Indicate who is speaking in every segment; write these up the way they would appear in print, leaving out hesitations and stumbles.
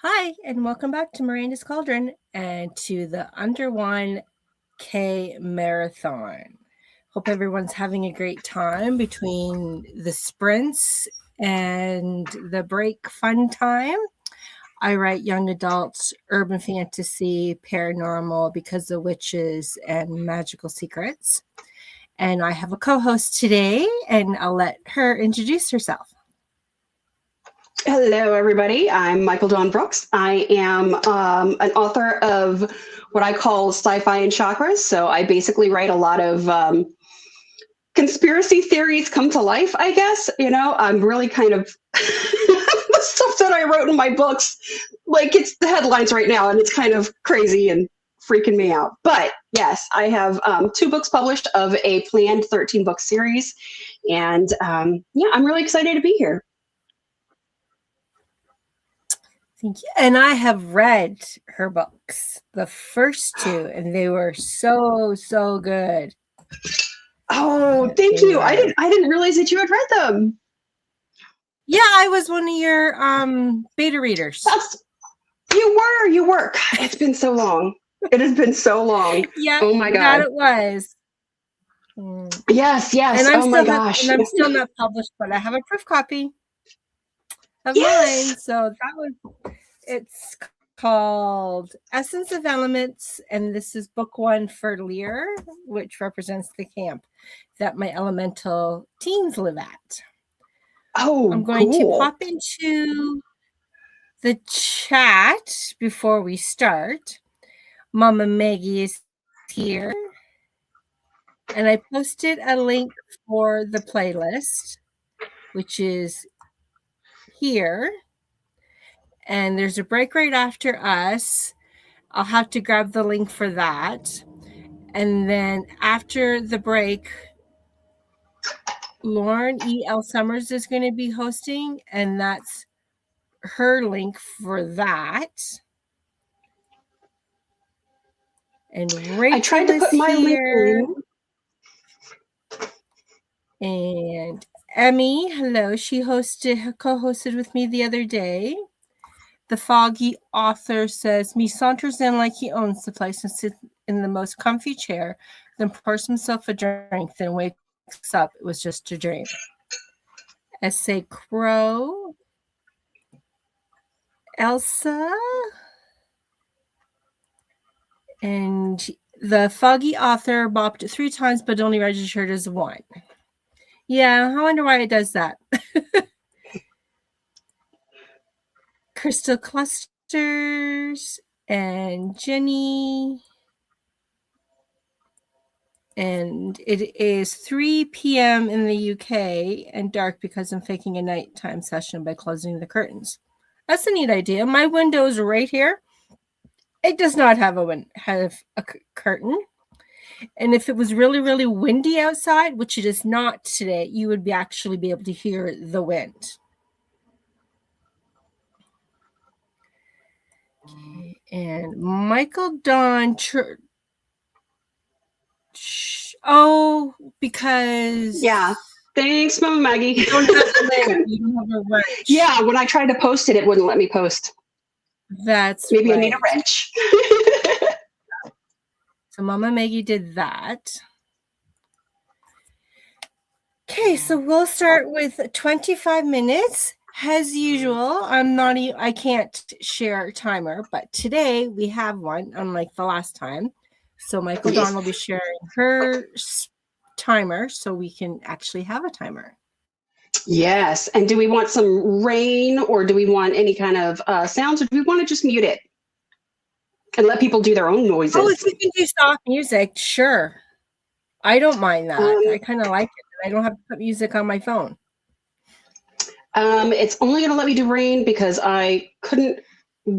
Speaker 1: Hi, and welcome back to Miranda's Cauldron and to the Under 1K Marathon. Hope everyone's having a great time between the sprints and the break fun time. I write young adult, urban fantasy, paranormal, because of witches, and magical secrets. And I have a co-host today, and I'll let her introduce herself.
Speaker 2: Hello, everybody. I'm Michael Dawn Brooks. I am an author of what I call sci-fi and chakras. So I basically write a lot of conspiracy theories come to life, I guess. You know, I'm really kind of the stuff that I wrote in my books, like it's the headlines right now, and it's kind of crazy and freaking me out. But yes, I have 2 books published of a planned 13-book series. And yeah, I'm really excited to be here.
Speaker 1: Thank you. And I have read her books, the first 2, and they were so good.
Speaker 2: Oh, thank you. I didn't realize that you had read them.
Speaker 1: Yeah, I was one of your beta readers.
Speaker 2: You were. It's been so long. It has been so long.
Speaker 1: Yeah.
Speaker 2: Oh my God.
Speaker 1: That it was.
Speaker 2: Yes.
Speaker 1: And
Speaker 2: Oh my gosh.
Speaker 1: And I'm still not published, but I have a proof copy of
Speaker 2: Yes.
Speaker 1: mine. So it's called Essence of Elements, and this is book 1 for Lear, which represents the camp that my elemental teens live at.
Speaker 2: Oh,
Speaker 1: I'm going
Speaker 2: cool.
Speaker 1: to pop into the chat before we start. Mama Maggie is here, and I posted a link for the playlist, which is here. And there's a break right after us. I'll have to grab the link for that. And then after the break, Lauren E.L. Summers is going to be hosting, and that's her link for that. And Rachel
Speaker 2: I tried to put my link in.
Speaker 1: And Emmy, hello. She co-hosted with me the other day. The foggy author says, me saunters in like he owns the place and sits in the most comfy chair, then pours himself a drink, then wakes up. It was just a dream. S.A. Crow. Elsa. And the foggy author bopped 3 times, but only registered as 1. Yeah, I wonder why it does that. Crystal Clusters and Jenny. And it is 3 p.m. in the UK and dark because I'm faking a nighttime session by closing the curtains. That's a neat idea. My window is right here. It does not have a curtain. And if it was really, really windy outside, which it is not today, you would actually be able to hear the wind. Okay. And Michael Dawn because
Speaker 2: yeah. Thanks, Mama Maggie.
Speaker 1: You don't have a link. You don't have a wrench.
Speaker 2: Yeah, when I tried to post it, it wouldn't let me post.
Speaker 1: That's
Speaker 2: maybe
Speaker 1: right.
Speaker 2: I need a wrench.
Speaker 1: So Mama Maggie did that. Okay, so we'll start with 25 minutes. As usual, I can't share a timer, but today we have one, unlike the last time. So Michael Dawn will be sharing her timer so we can actually have a timer.
Speaker 2: Yes. And do we want some rain, or do we want any kind of sounds, or do we want to just mute it and let people do their own noises?
Speaker 1: Oh, if we can do soft music, sure. I don't mind that. I kind of like it. I don't have to put music on my phone.
Speaker 2: It's only going to let me do rain because I couldn't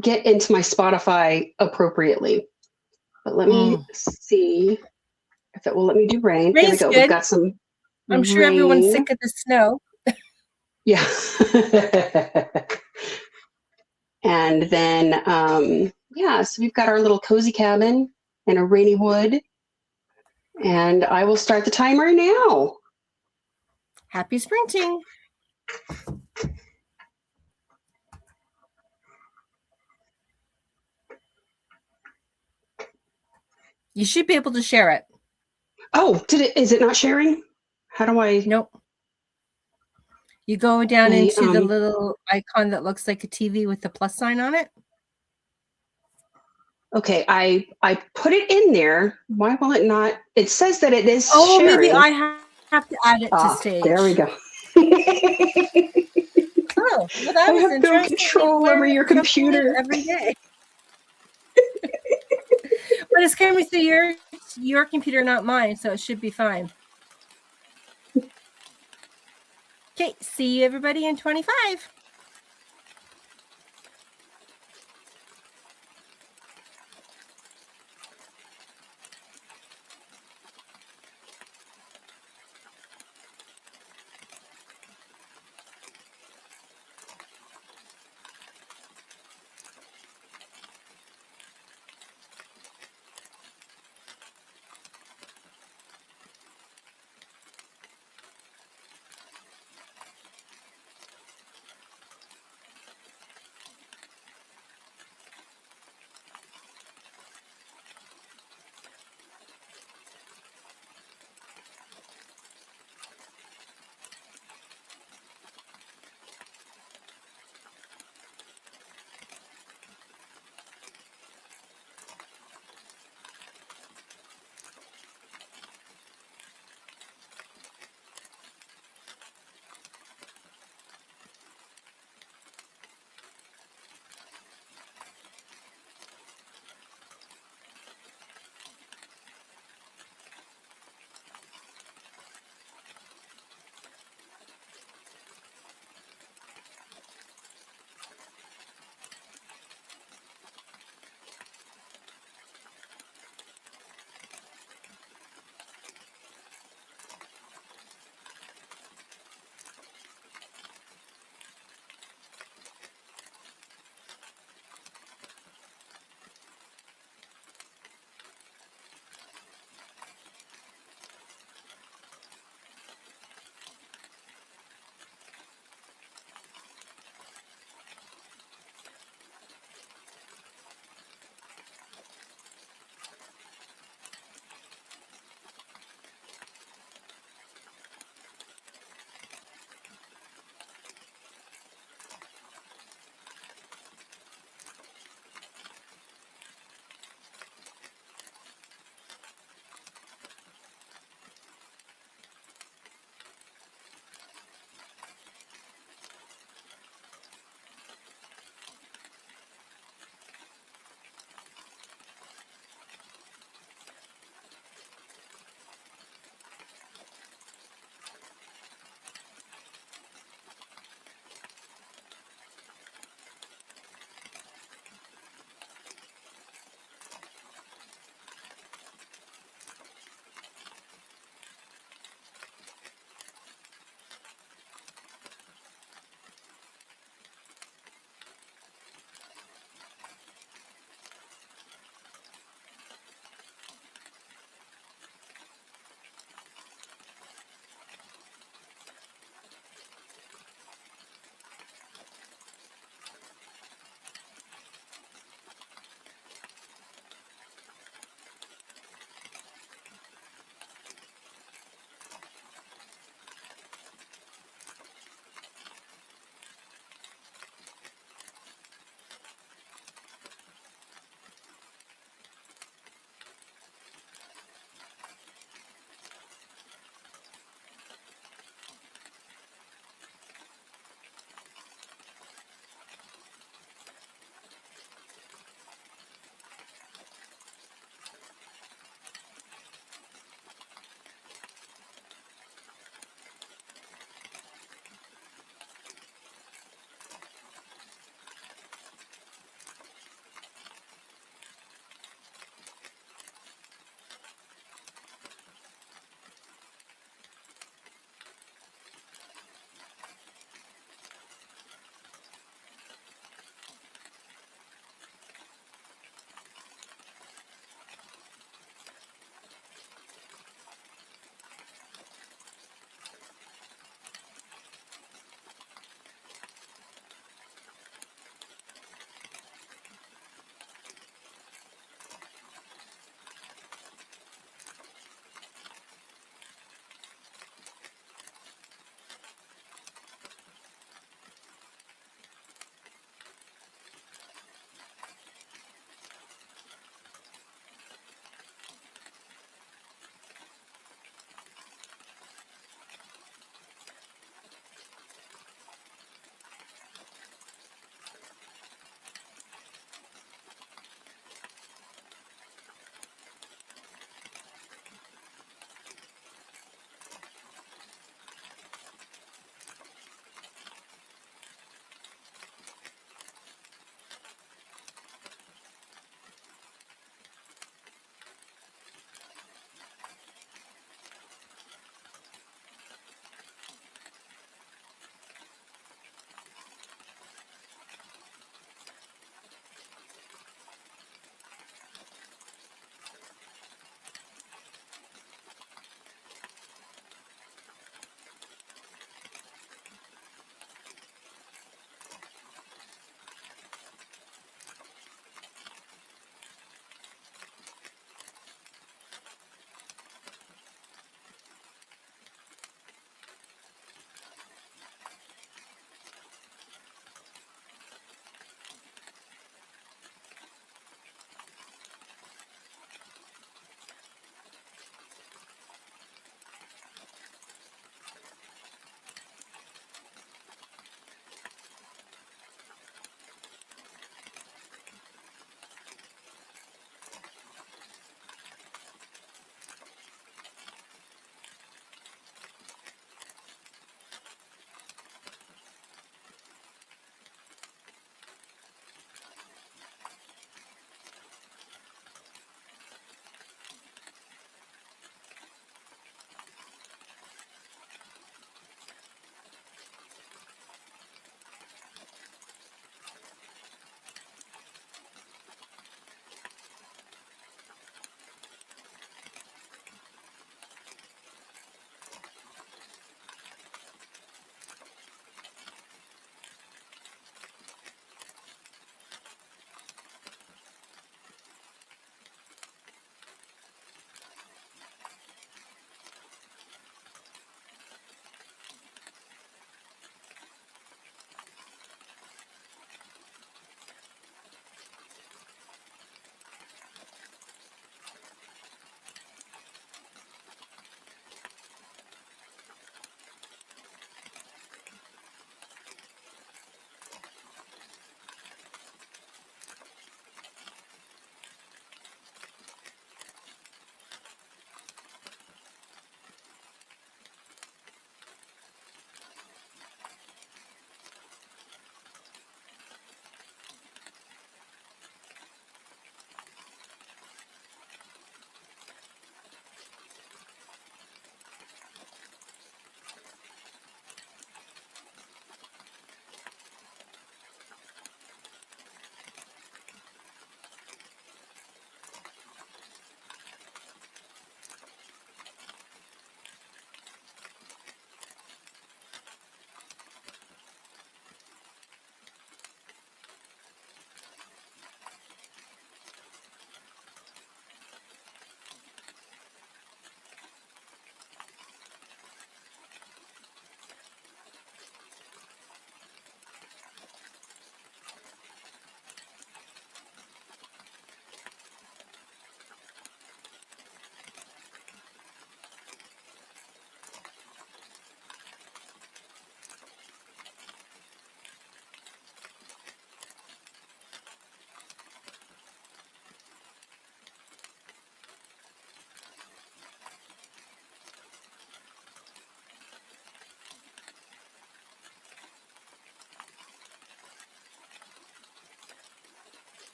Speaker 2: get into my Spotify appropriately. But let me see if it will let me do rain.
Speaker 1: Rain's
Speaker 2: There we go.
Speaker 1: Good.
Speaker 2: We've got some
Speaker 1: I'm sure everyone's sick of the snow.
Speaker 2: Yeah. And then, so we've got our little cozy cabin in a rainy wood. And I will start the timer now.
Speaker 1: Happy sprinting. You should be able to share it.
Speaker 2: Oh, is it not sharing? How do I?
Speaker 1: Nope. You go down
Speaker 2: Okay,
Speaker 1: into the little icon that looks like a TV with the plus sign on it.
Speaker 2: Okay, I put it in there. Why will it not? It says that it is
Speaker 1: Oh,
Speaker 2: sharing.
Speaker 1: maybe I have to add it to stage.
Speaker 2: There we go.
Speaker 1: Oh, well, that
Speaker 2: I
Speaker 1: was
Speaker 2: have no
Speaker 1: interesting.
Speaker 2: control over your computer
Speaker 1: every day. But it's coming through your computer, not mine, so it should be fine. Okay, see you everybody in 25.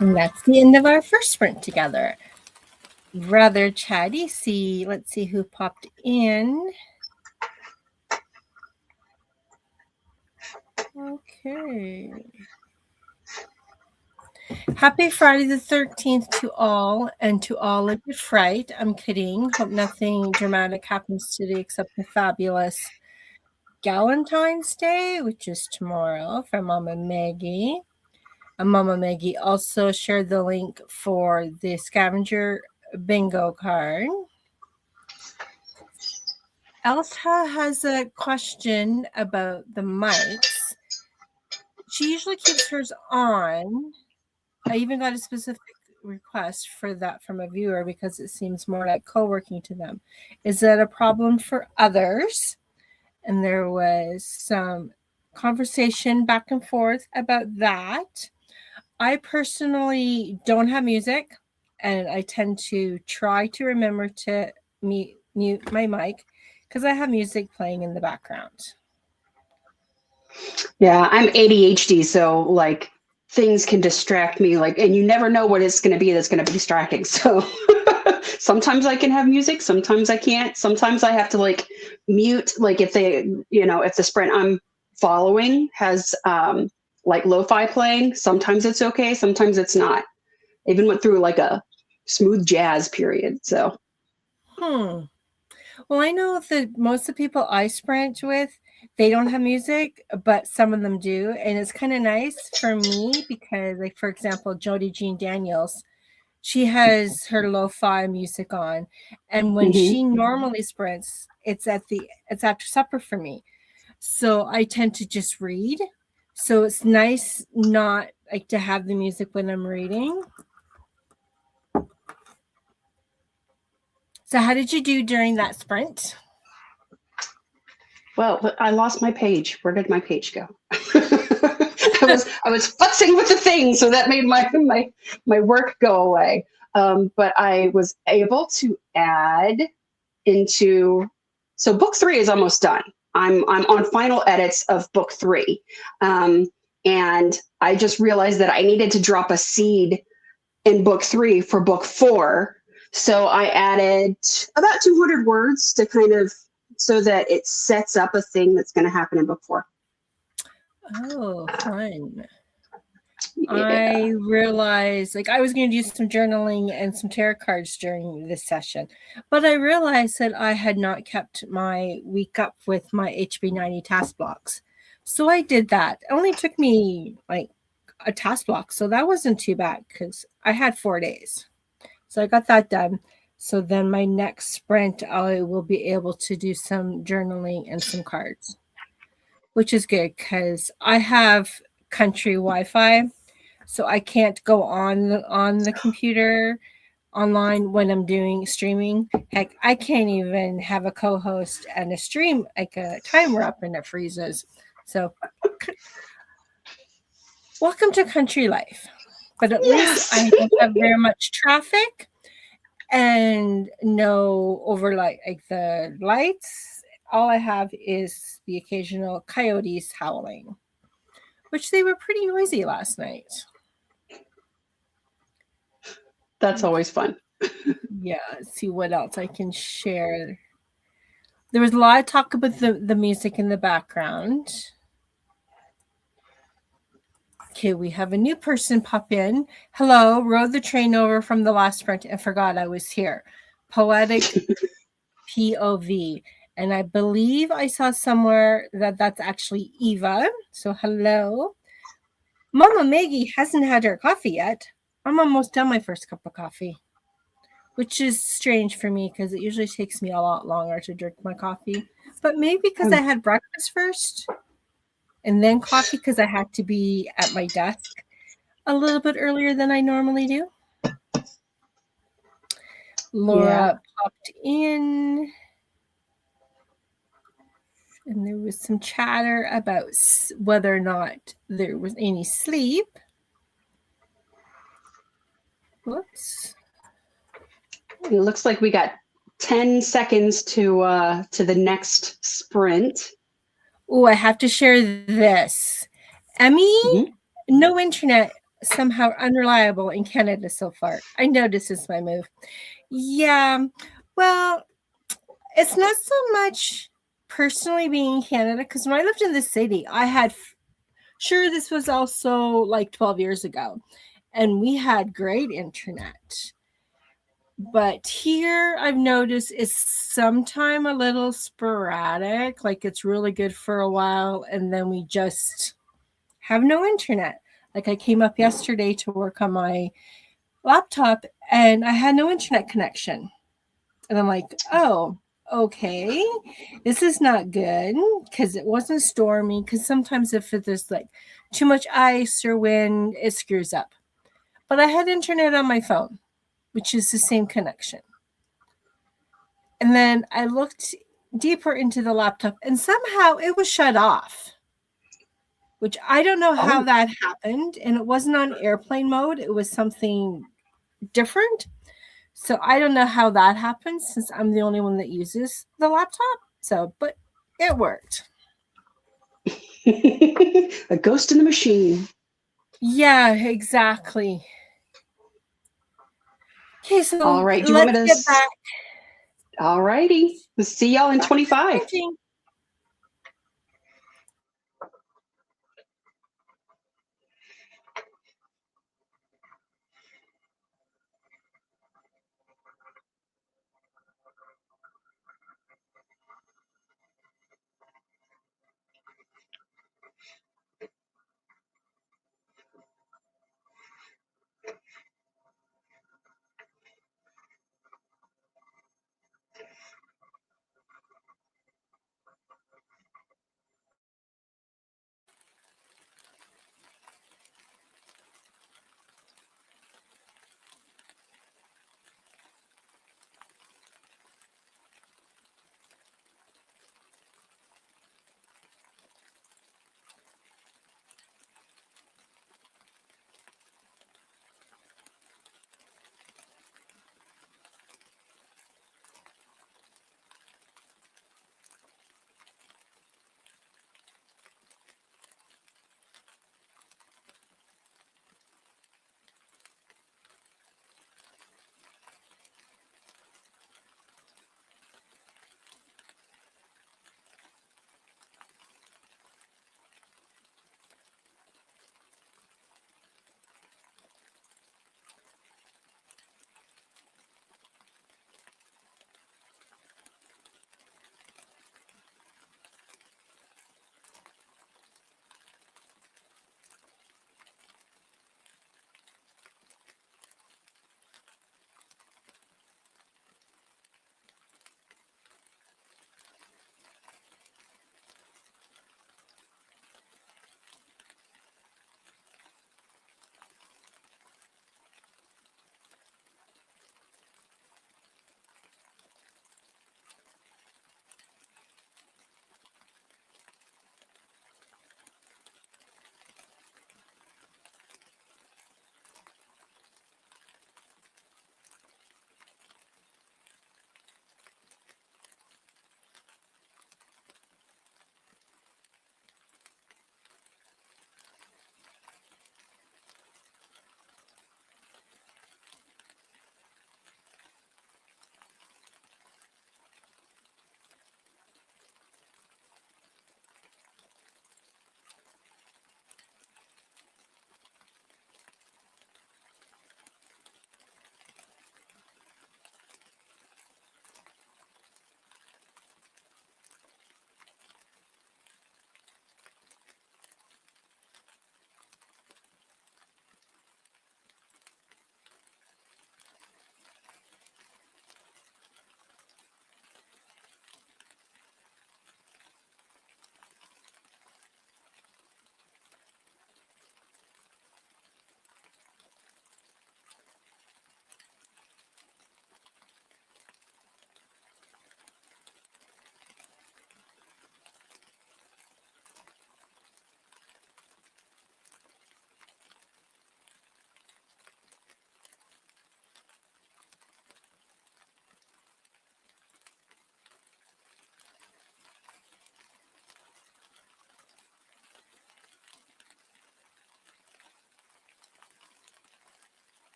Speaker 1: And that's the end of our first sprint together. Rather chatty. Let's see who popped in. Okay. Happy Friday the 13th to all, and to all a good fright. I'm kidding. Hope nothing dramatic happens today except the fabulous Galentine's Day, which is tomorrow, from Mama Maggie. And Mama Maggie also shared the link for the scavenger bingo card. Elsa has a question about the mics. She usually keeps hers on. I even got a specific request for that from a viewer because it seems more like co-working to them. Is that a problem for others? And there was some conversation back and forth about that. I personally don't have music, and I tend to try to remember to mute my mic because I have music playing in the background.
Speaker 2: Yeah, I'm ADHD, so like things can distract me, like, and you never know what it's going to be that's going to be distracting. So sometimes I can have music, sometimes I can't. Sometimes I have to like mute, like if the sprint I'm following has like lo-fi playing, sometimes it's okay, sometimes it's not. Even went through like a smooth jazz period. So
Speaker 1: Well, I know that most of the people I sprint with, they don't have music, but some of them do. And it's kind of nice for me because, like, for example, Jody Jean Daniels, she has her lo-fi music on. And when she normally sprints, it's after supper for me. So I tend to just read. So it's nice not like to have the music when I'm reading. So how did you do during that sprint?
Speaker 2: Well, I lost my page. Where did my page go? I was futzing with the thing, so that made my work go away. But I was able to add into. So book 3 is almost done. I'm on final edits of book 3, and I just realized that I needed to drop a seed in book 3 for book 4. So I added about 200 words to kind of so that it sets up a thing that's going to happen in book 4.
Speaker 1: Oh, fun.
Speaker 2: Yeah.
Speaker 1: I realized like I was going to do some journaling and some tarot cards during this session, but I realized that I had not kept my week up with my HB90 task blocks. So I did that. It only took me like a task block. So that wasn't too bad because I had 4 days. So I got that done. So then my next sprint, I will be able to do some journaling and some cards, which is good because I have country Wi-Fi, so I can't go on the computer online when I'm doing streaming. Heck, I can't even have a co-host and a stream, like a timer up, and it freezes. So welcome to country life. But at least I don't have very much traffic and no overlight, like the lights. All I have is the occasional coyotes howling, which they were pretty noisy last night.
Speaker 2: That's always fun.
Speaker 1: Yeah, let's see what else I can share. There was a lot of talk about the music in the background. Okay, we have a new person pop in. Hello, rode the train over from the last sprint and forgot I was here. Poetic POV. And I believe I saw somewhere that that's actually Eva. So hello. Mama Maggie hasn't had her coffee yet. I'm almost done my first cup of coffee, which is strange for me because it usually takes me a lot longer to drink my coffee. But maybe because I had breakfast first and then coffee because I had to be at my desk a little bit earlier than I normally do. Laura popped in. And there was some chatter about whether or not there was any sleep. Whoops.
Speaker 2: It looks like we got 10 seconds to the next sprint.
Speaker 1: Oh, I have to share this. Emmy, no internet somehow unreliable in Canada so far. I know this is my move. Yeah. Well, it's not so much personally being in Canada because when I lived in the city, I had sure this was also like 12 years ago, and we had great internet. But here I've noticed it's sometime a little sporadic, like it's really good for a while and then we just have no internet. Like I came up yesterday to work on my laptop and I had no internet connection. And I'm like, oh, okay, this is not good because it wasn't stormy. Because sometimes if there's like too much ice or wind, it screws up. But I had internet on my phone, which is the same connection. And then I looked deeper into the laptop and somehow it was shut off, which I don't know how
Speaker 2: Oh,
Speaker 1: that happened. And it wasn't on airplane mode, it was something different. So I don't know how that happened since I'm the only one that uses the laptop. So, but it worked.
Speaker 2: a ghost in the machine.
Speaker 1: Yeah, exactly. Okay,
Speaker 2: All
Speaker 1: so
Speaker 2: right. Do you want me
Speaker 1: let's
Speaker 2: to?
Speaker 1: get back
Speaker 2: All righty. We'll see y'all in
Speaker 1: back to
Speaker 2: 25.
Speaker 1: printing.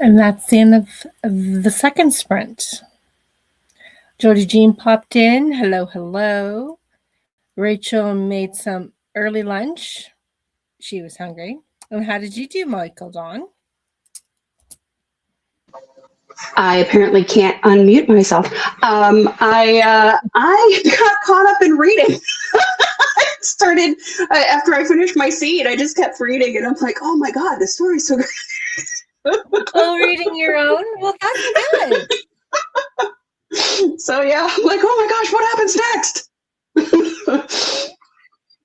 Speaker 1: And that's the end of the second sprint. Jody Jean popped in. Hello, hello. Rachel made some early lunch. She was hungry. And how did you do, Michael Dawn?
Speaker 2: I apparently can't unmute myself. I got caught up in reading. Started after I finished my seed. I just kept reading, and I'm like, oh my god, this story's so good.
Speaker 1: Oh, reading your own? Well, that's
Speaker 2: good. So yeah, I'm like, oh my gosh, what happens next?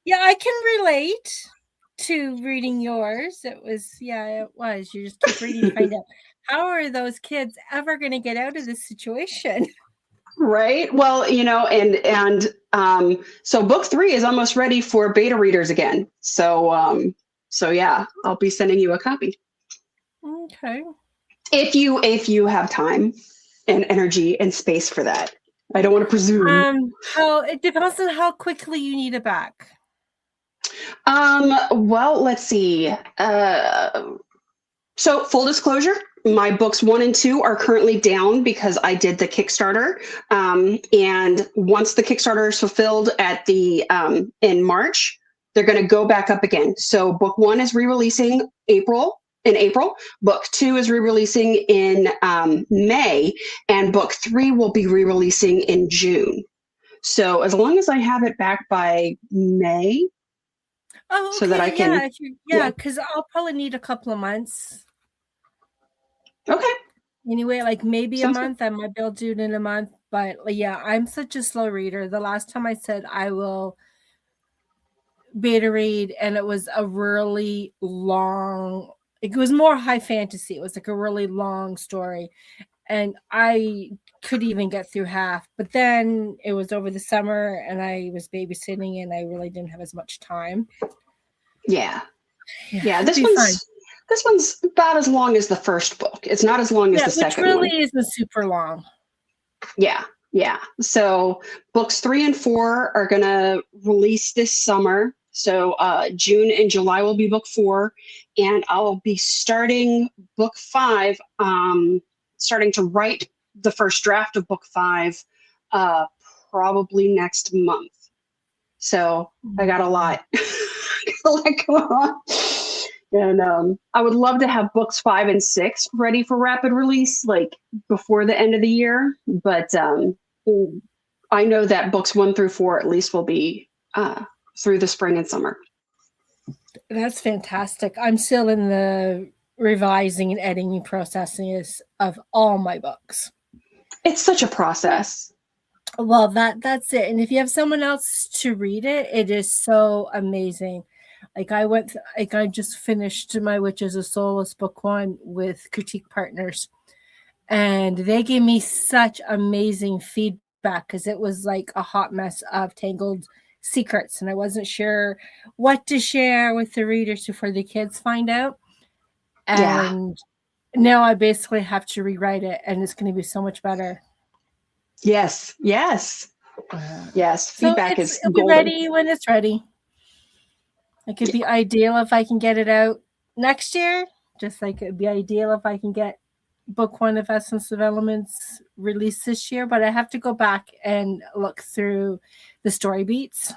Speaker 1: Yeah, I can relate to reading yours. It was. You just keep reading to find out how are those kids ever going to get out of this situation.
Speaker 2: Right. Well, and so book 3 is almost ready for beta readers again. So yeah, I'll be sending you a copy.
Speaker 1: Okay.
Speaker 2: If you have time and energy and space for that. I don't want to presume.
Speaker 1: It depends on how quickly you need it back.
Speaker 2: Well, let's see. So full disclosure, my books 1 and 2 are currently down because I did the Kickstarter. And once the Kickstarter is fulfilled in March, they're going to go back up again. So book 1 is re-releasing in April. Book 2 is re-releasing in May, and book 3 will be re-releasing in June. So as long as I have it back by May,
Speaker 1: okay,
Speaker 2: so that I can,
Speaker 1: because I'll probably need a couple of months.
Speaker 2: Okay.
Speaker 1: Anyway, like maybe a month. I might be able to do it in a month, but yeah, I'm such a slow reader. The last time I said I will beta read, and it was a really long. It was more high fantasy. It was like a really long story, and I could even get through half. But then it was over the summer, and I was babysitting, and I really didn't have as much time.
Speaker 2: Yeah. This one's about as long as the first book. It's not as long as the second one.
Speaker 1: Which really isn't super long.
Speaker 2: Yeah. So books 3 and 4 are going to release this summer. So June and July will be book 4. And I'll be starting book 5, starting to write the first draft of book 5 probably next month. So I got a lot. Going on. And I would love to have books 5 and 6 ready for rapid release, like before the end of the year. But I know that books 1 through 4 at least will be through the spring and summer.
Speaker 1: That's fantastic. I'm still in the revising and editing processes of all my books.
Speaker 2: It's such a process.
Speaker 1: Well, that's it. And if you have someone else to read it, it is so amazing. Like I just finished my Witch is a Soulless book 1 with Critique Partners, and they gave me such amazing feedback because it was like a hot mess of tangled secrets, and I wasn't sure what to share with the readers before the kids find out. And now I basically have to rewrite it, and it's going to be so much better.
Speaker 2: Yes. Feedback is
Speaker 1: it'll
Speaker 2: golden.
Speaker 1: Be ready when it's ready. It could be ideal if I can get it out next year, just like it would be ideal if I can get book 1 of Essence of Elements released this year, but I have to go back and look through the story beats,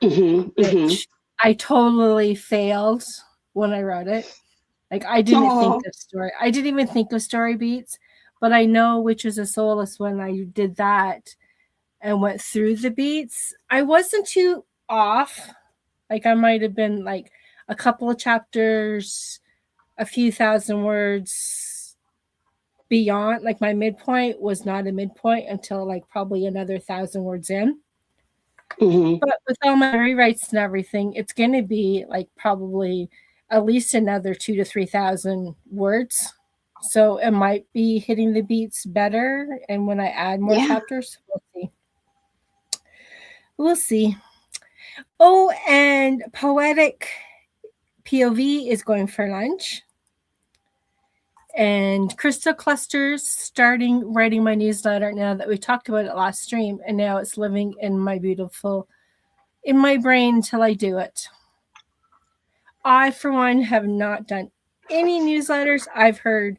Speaker 1: which I totally failed when I wrote it. Like I didn't even think of story beats, but I know Witch is a Soulless when I did that and went through the beats. I wasn't too off. Like I might have been like a couple of chapters, a few thousand words beyond. Like my midpoint was not a midpoint until like probably another 1,000 words in. But with all my rewrites and everything, it's going to be like probably at least another 2,000 to 3,000 words. So it might be hitting the beats better. And when I add more chapters, we'll see. Oh, and Poetic POV is going for lunch. And Crystal Clusters starting writing my newsletter now that we talked about it last stream. And now it's living in my brain until I do it. I, for one, have not done any newsletters. I've heard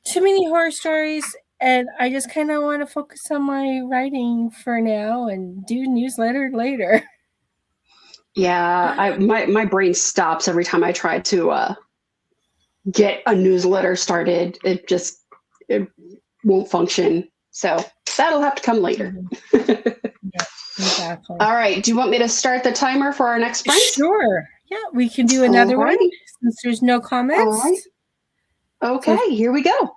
Speaker 1: too many horror stories, and I just kind of want to focus on my writing for now and do newsletter later.
Speaker 2: Yeah, my brain stops every time I try to get a newsletter started. It won't function. So that'll have to come later.
Speaker 1: Yeah, exactly.
Speaker 2: All right. Do you want me to start the timer for our next sprint?
Speaker 1: Sure. Yeah, we can do another one
Speaker 2: Alrighty.
Speaker 1: since there's no
Speaker 2: All
Speaker 1: comments.
Speaker 2: right. Okay,
Speaker 1: So
Speaker 2: here we go.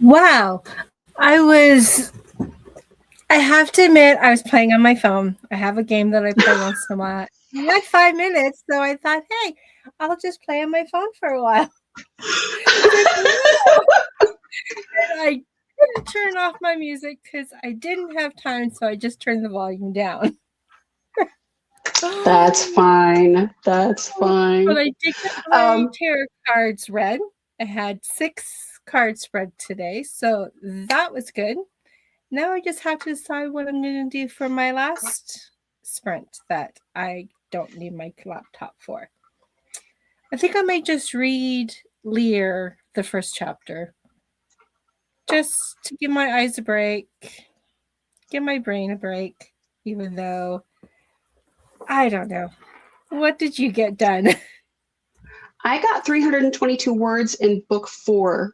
Speaker 1: Wow. I have to admit, I was playing on my phone. I have a game that I play once in a while. I had 5 minutes, so I thought, hey, I'll just play on my phone for a while. And I couldn't turn off my music because I didn't have time, so I just turned the volume down.
Speaker 2: That's fine. That's fine.
Speaker 1: But I did get my tarot cards read. I had 6 cards spread today, so that was good. Now I just have to decide what I'm going to do for my last sprint that I don't need my laptop for. I think I might just read Lear, the first chapter, just to give my eyes a break, give my brain a break, even though I don't know. What did you get done?
Speaker 2: I got 322 words in book 4,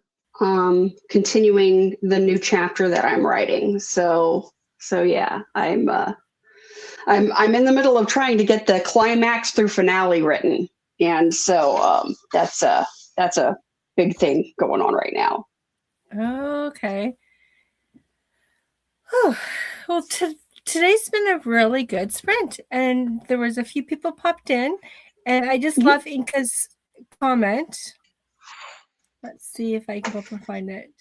Speaker 2: continuing the new chapter that I'm writing. So yeah, I'm in the middle of trying to get the climax through finale written, and so that's a big thing going on right now.
Speaker 1: Okay. Oh, well, today's been a really good sprint, and there was a few people popped in, and I just love Inca's comment. Let's see if I can go up and find it.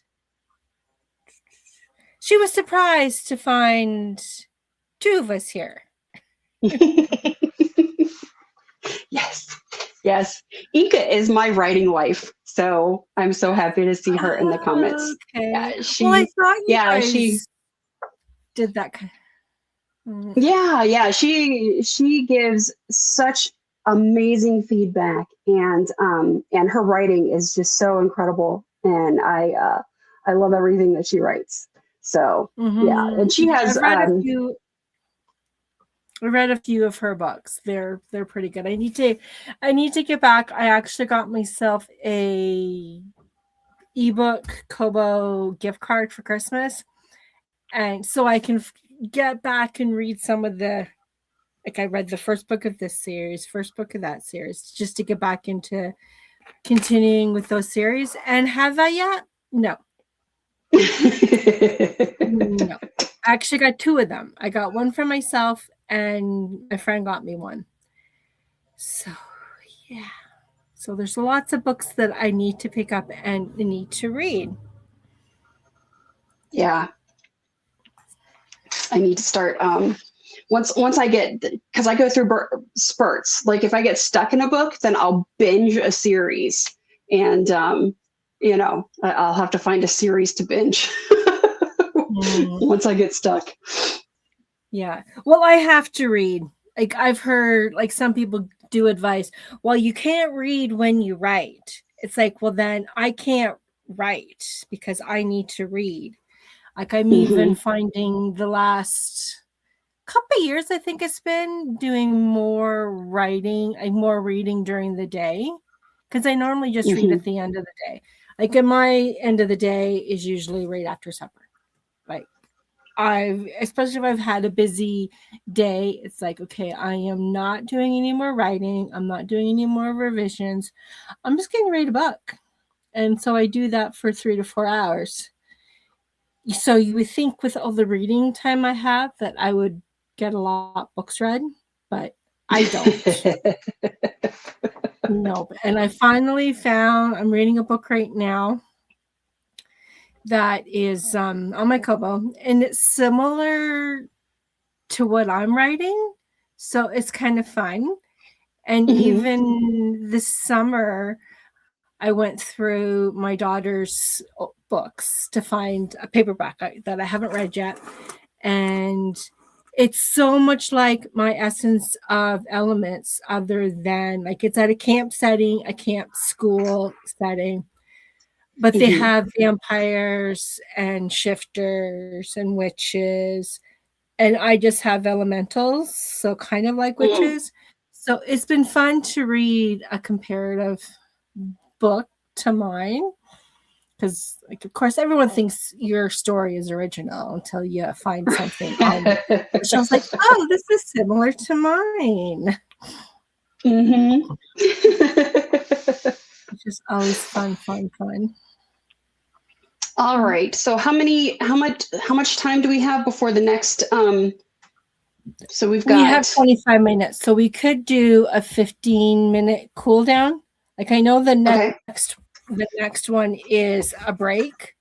Speaker 1: She was surprised to find 2 of us here.
Speaker 2: Yes. Inca is my writing wife, so I'm so happy to see her in the comments.
Speaker 1: Okay.
Speaker 2: Yeah,
Speaker 1: I thought you guys did that kind of...
Speaker 2: Yeah. She gives such amazing feedback, and her writing is just so incredible, and I love everything that she writes. So yeah, and she has.
Speaker 1: I read a few of her books. They're pretty good. I need to get back. I actually got myself a ebook Kobo gift card for Christmas, and so I can get back and read some of the, like I read the first book of this series, first book of that series, just to get back into continuing with those series. And have I yet? No. No. I actually got 2 of them. I got one for myself, and my friend got me one. So, yeah. So there's lots of books that I need to pick up and need to read.
Speaker 2: Yeah. I need to start once I get, because I go through spurts. Like if I get stuck in a book, then I'll binge a series, and I'll have to find a series to binge once I get stuck.
Speaker 1: Yeah. Well, I have to read. Like I've heard, like some people do advise, well, you can't read when you write. It's like, well, then I can't write because I need to read. Like I'm even finding the last couple of years, I think it's been doing more writing, more reading during the day, because I normally just read at the end of the day. Like in my end of the day is usually right after supper. Like especially if I've had a busy day, it's like, okay, I am not doing any more writing. I'm not doing any more revisions. I'm just going to read a book. And so I do that for 3 to 4 hours. So you would think with all the reading time I have that I would get a lot of books read, but I don't. No. And I finally found, I'm reading a book right now that is on my Kobo, and it's similar to what I'm writing. So it's kind of fun. And even this summer, I went through my daughter's books to find a paperback that I haven't read yet. And it's so much like my Essence of Elements, other than like it's at a camp setting, a camp school setting. But they have vampires and shifters and witches. And I just have elementals, so kind of like witches. So it's been fun to read a comparative book to mine. Because, like, of course, everyone thinks your story is original until you find something. And I was like, oh, this is similar to mine. It's just always fun.
Speaker 2: All right. So how much time do we have before the next so we've got
Speaker 1: We have 25 minutes, so we could do a 15-minute cool down. Like I know the next one is a break.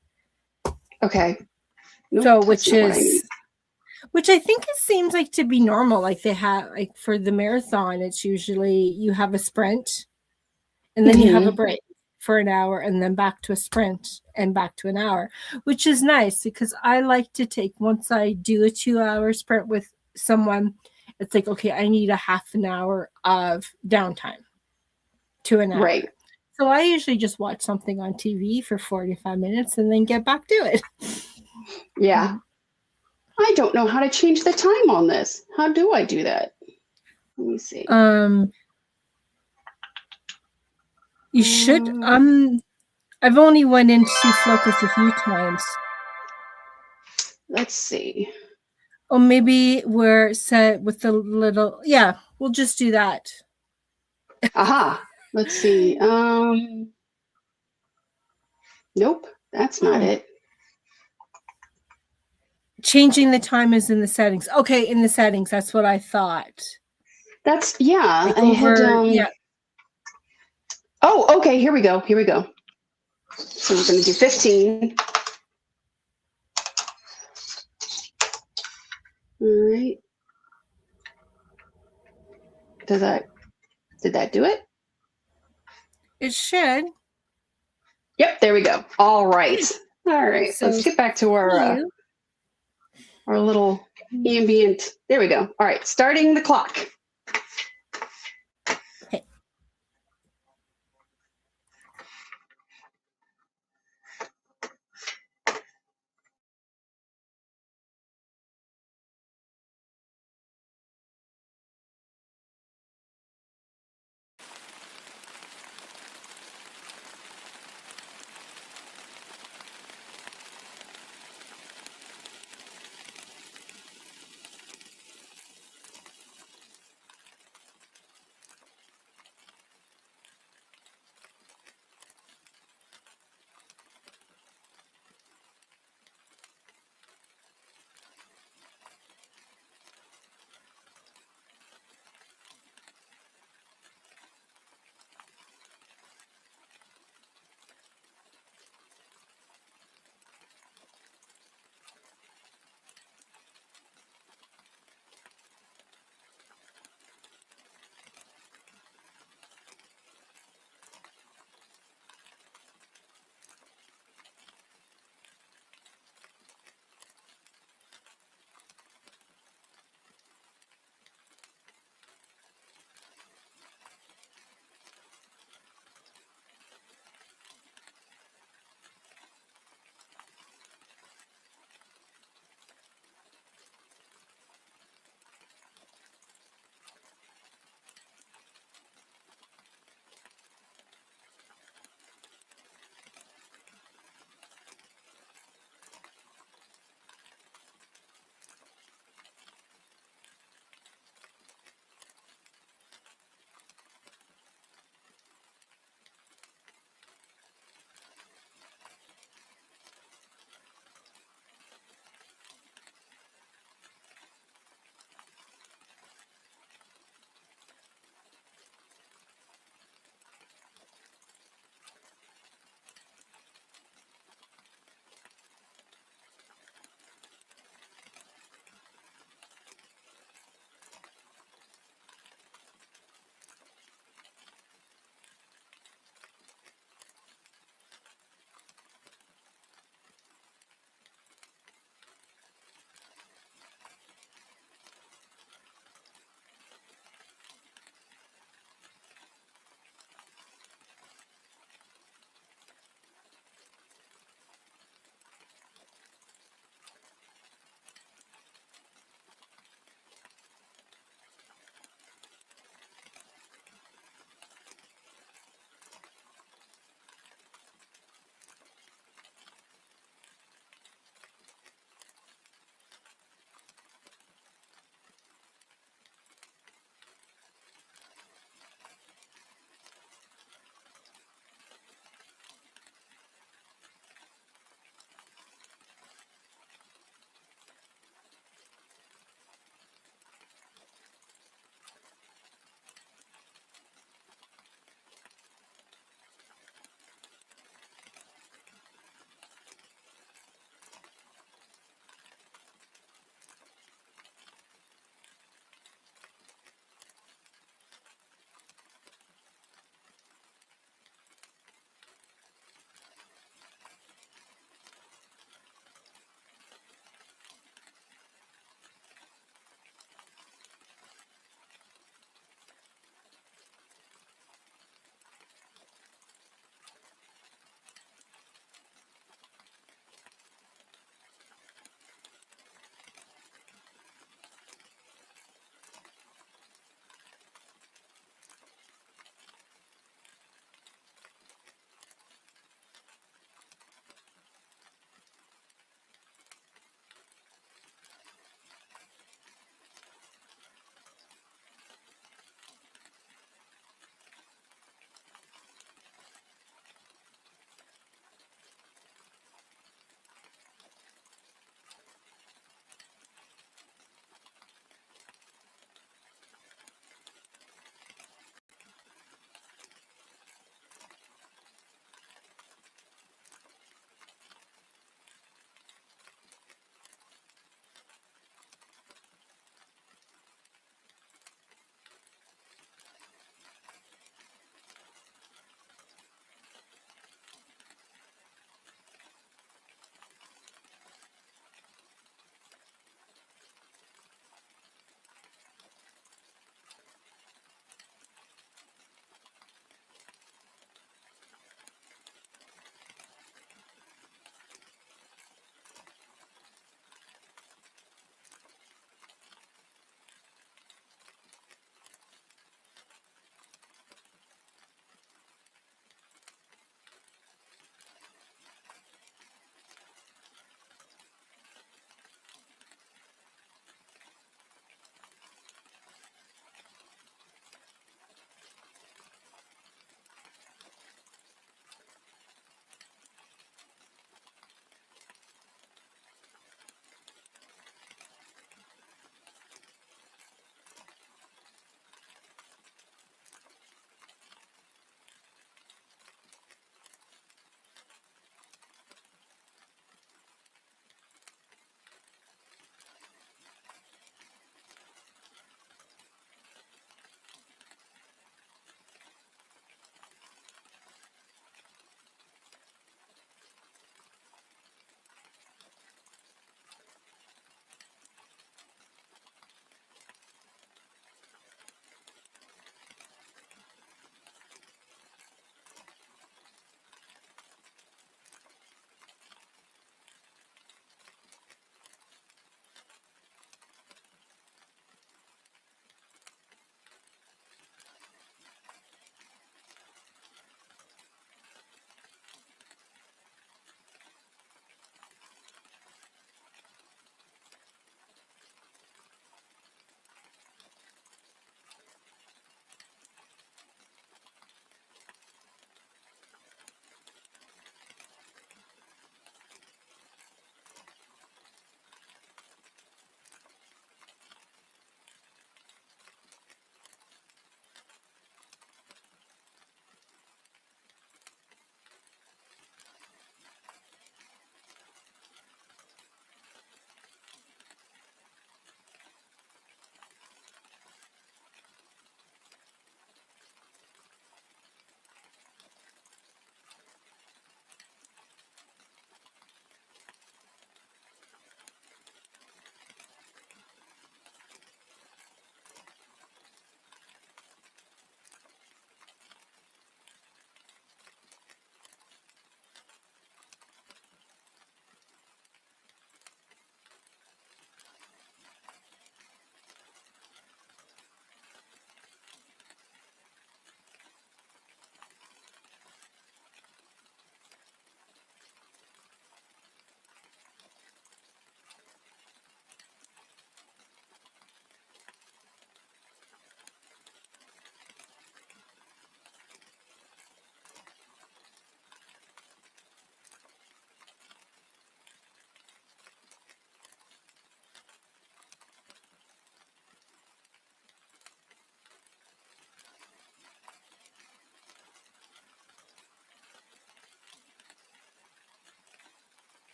Speaker 2: Okay. Nope,
Speaker 1: so which I think it seems like to be normal. Like they have, like for the marathon, it's usually you have a sprint and then you have a break for an hour and then back to a sprint and back to an hour, which is nice because I like to take, once I do a 2-hour sprint with someone, it's like, okay, I need a half an hour of downtime to an hour.
Speaker 2: Right.
Speaker 1: So I usually just watch something on TV for 45 minutes and then get back to it.
Speaker 2: Yeah. I don't know how to change the time on this. How do I do that? Let me see.
Speaker 1: You should. I've only went into Focus a few times.
Speaker 2: Let's see.
Speaker 1: Oh, maybe we're set with the little. Yeah, we'll just do that.
Speaker 2: Aha. Let's see. Nope, that's not it.
Speaker 1: Changing the time is in the settings. Okay, in the settings. That's what I thought.
Speaker 2: That's yeah.
Speaker 1: Like
Speaker 2: I had
Speaker 1: yeah.
Speaker 2: Oh, okay. Here we go. So we're going to do 15. All right. Did that do it?
Speaker 1: It should.
Speaker 2: Yep, there we go. All right. So let's get back to our little ambient. There we go. All right, starting the clock.
Speaker 1: Okay.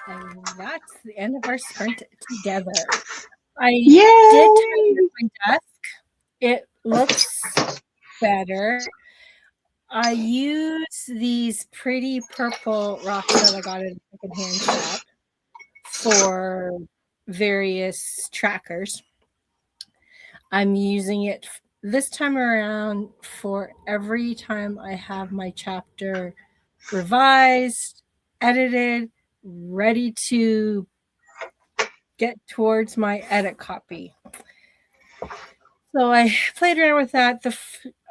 Speaker 1: And that's the end of our sprint together. I did turn
Speaker 2: Yay!
Speaker 1: in my desk. It looks better. I use these pretty purple rocks that I got at a secondhand shop for various trackers. I'm using it this time around for every time I have my chapter revised, edited, ready to get towards my edit copy. So I played around with that.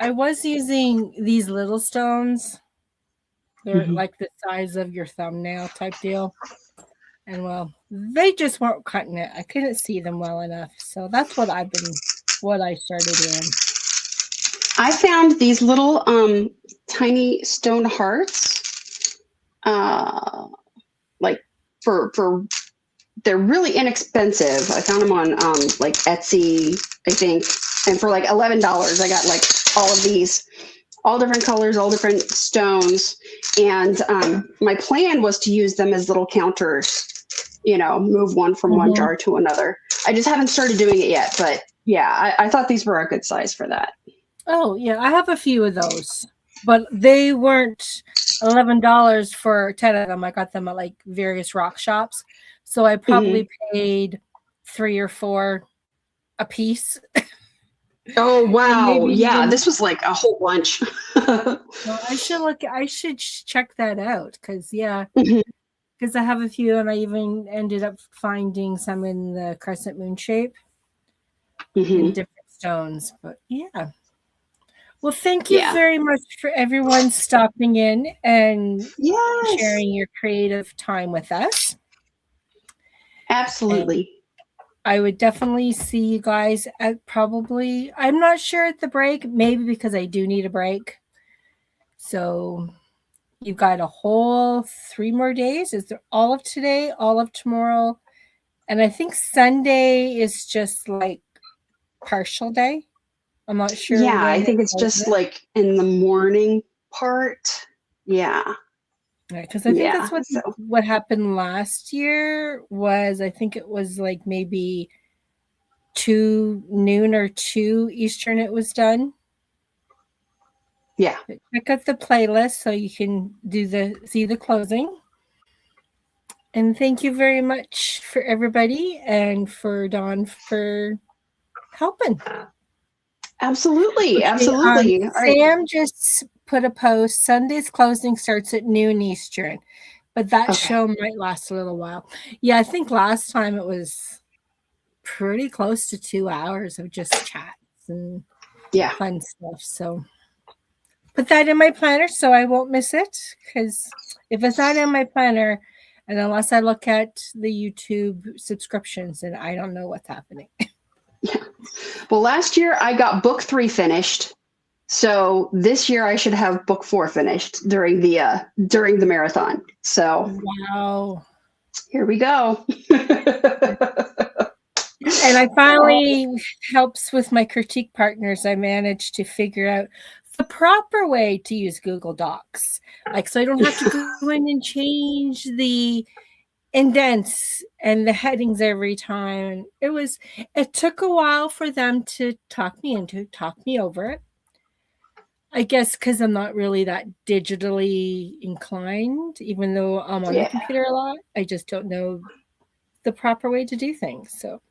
Speaker 1: I was using these little stones. They're like the size of your thumbnail type deal. And well, they just weren't cutting it. I couldn't see them well enough. So that's what I started doing.
Speaker 2: I found these little tiny stone hearts. Like for they're really inexpensive. I found them on like Etsy, I think, and for like $11, I got like all of these, all different colors, all different stones, and my plan was to use them as little counters. You know, move one from one jar to another. I just haven't started doing it yet, but yeah, I thought these were a good size for that.
Speaker 1: Oh yeah, I have a few of those, but they weren't $11 for 10 of them. I got them at like various rock shops, so I probably paid 3 or 4 a piece.
Speaker 2: Oh wow!
Speaker 1: Maybe
Speaker 2: Yeah,
Speaker 1: even,
Speaker 2: this was like a whole bunch.
Speaker 1: well, I should check that out because because I have a few, and I even ended up finding some in the crescent moon shape in different stones. But yeah. Well, thank you very much for everyone stopping in and sharing your creative time with us.
Speaker 2: Absolutely.
Speaker 1: And I would definitely see you guys at probably, I'm not sure at the break, maybe because I do need a break. So you've got a whole 3 more days. Is there all of today, all of tomorrow? And I think Sunday is just like partial day. I'm not sure.
Speaker 2: Yeah, I think it's just like in the morning part. Yeah.
Speaker 1: Because I think that's what happened last year was, I think it was like maybe 2 noon or 2 Eastern it was done.
Speaker 2: Yeah.
Speaker 1: But check out the playlist so you can see the closing. And thank you very much for everybody and for Dawn for helping.
Speaker 2: Absolutely.
Speaker 1: Okay,
Speaker 2: Absolutely.
Speaker 1: Sam just put a post. Sunday's closing starts at noon Eastern, but that show might last a little while. Yeah, I think last time it was pretty close to 2 hours of just chats and fun stuff. So put that in my planner so I won't miss it, because if it's not in my planner, and unless I look at the YouTube subscriptions, and I don't know what's happening.
Speaker 2: Well, last year I got book 3 finished. So this year I should have book 4 finished during the marathon. So
Speaker 1: wow.
Speaker 2: Here we go.
Speaker 1: And I finally helps with my critique partners. I managed to figure out the proper way to use Google Docs. Like, so I don't have to go in and change the indents and the headings every time. It took a while for them to talk me over it. I guess because I'm not really that digitally inclined, even though I'm on the computer a lot. I just don't know the proper way to do things. So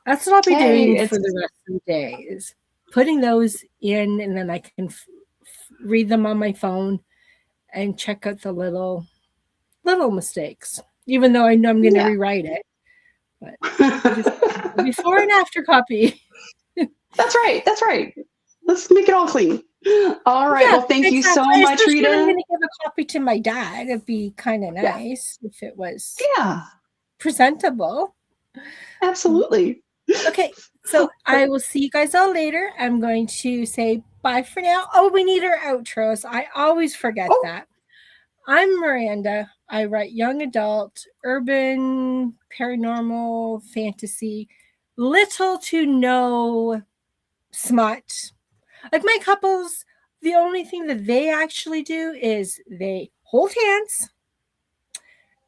Speaker 1: that's what I'll be doing for the rest of the day, is putting those in, and then I can read them on my phone and check out the little mistakes, even though I know I'm going to rewrite it. But just before and after copy.
Speaker 2: That's right. That's right. Let's make it all clean. All right. Well, thank you so much, Rita.
Speaker 1: I'm going to give a copy to my dad. It'd be kind of nice if it was presentable.
Speaker 2: Absolutely.
Speaker 1: Okay. So I will see you guys all later. I'm going to say bye for now. Oh, we need our outros. I always forget that. I'm Miranda. I write young adult, urban, paranormal, fantasy, little to no smut. Like my couples, the only thing that they actually do is they hold hands,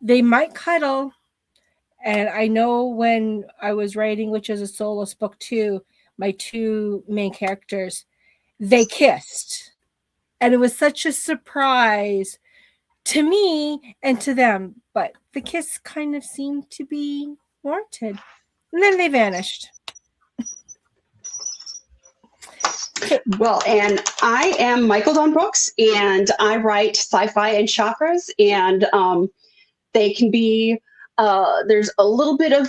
Speaker 1: they might cuddle. And I know when I was writing, which is a soloist book too, my two main characters, they kissed. And it was such a surprise to me and to them. But the kiss kind of seemed to be warranted. And then they vanished.
Speaker 2: Okay. Well, and I am Michael Dawn Brooks, and I write sci-fi and chakras, and they can be there's a little bit of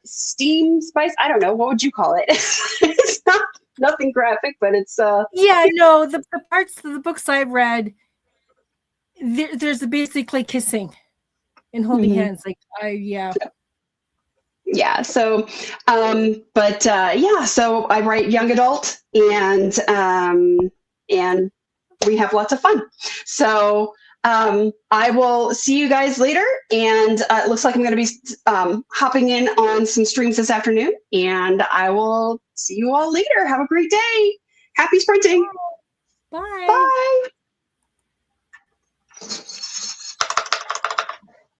Speaker 2: steam spice. I don't know, what would you call it? It's not nothing graphic, but it's
Speaker 1: yeah, no, the parts of the books I've read, there's basically kissing and holding hands. Like
Speaker 2: yeah. So so I write young adult, and we have lots of fun. So I will see you guys later, and it looks like I'm going to be hopping in on some streams this afternoon, and I will see you all later. Have a great day. Happy sprinting.
Speaker 1: Bye.
Speaker 2: Bye.